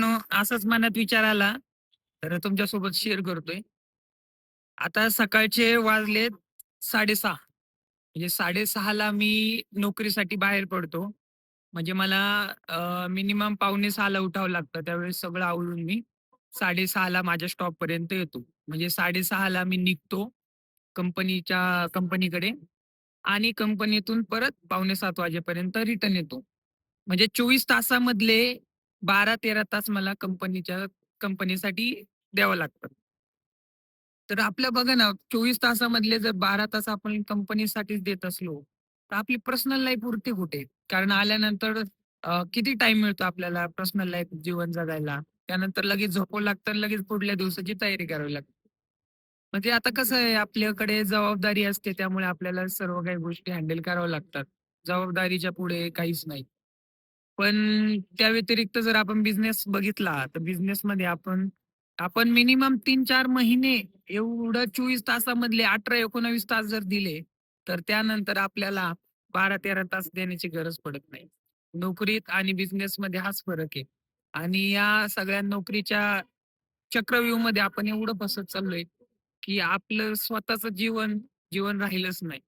असाच मनात विचार आला, तर तुमच्यासोबत शेअर करतोय. आता सकाळचे वाजलेत 6:30. म्हणजे 6:30 ला मी नोकरीसाठी बाहेर पडतो. म्हणजे मला मिनिमम पावणे 6 ला उठावं लागतं. त्यावेळेस सगळं आवरून मी 6:30 ला माझ्या स्टॉपपर्यंत येतो. म्हणजे 6:30 ला मी निघतो कंपनीकडे आणि कंपनीतून परत पावणे 7 वाजेपर्यंत रिटर्न येतो. म्हणजे 24 तासामधले 12-13 तास मला कंपनीसाठी द्यावं लागतं. तर आपलं बघा ना, 24 तासामधले जर 12 तास आपण कंपनीसाठीच देत असलो, तर आपली पर्सनल लाईफ उरते कुठे? कारण आल्यानंतर किती टाईम मिळतो आपल्याला पर्सनल लाईफ जीवन जगायला. त्यानंतर लगेच झोपावं लागतं आणि लगेच पुढल्या दिवसाची तयारी करावी लागते. म्हणजे आता कसं आहे, आपल्याकडे जबाबदारी असते, त्यामुळे आपल्याला सर्व काही गोष्टी हँडल कराव्या लागतात. जबाबदारीच्या पुढे काहीच नाही. पण त्या व्यतिरिक्त जर आपण बिझनेस बघितला, तर बिझनेसमध्ये आपण आपण मिनिमम 3-4 महिने एवढं 24 तासामधले 18-19 तास जर दिले, तर त्यानंतर आपल्याला 12-13 तास देण्याची गरज पडत नाही. नोकरीत आणि बिझनेसमध्ये हाच फरक आहे. आणि या सगळ्या नोकरीच्या चक्रव्यूहमध्ये आपण एवढं फसत चाललोय, की आपलं स्वतःचं जीवन राहिलंच नाही.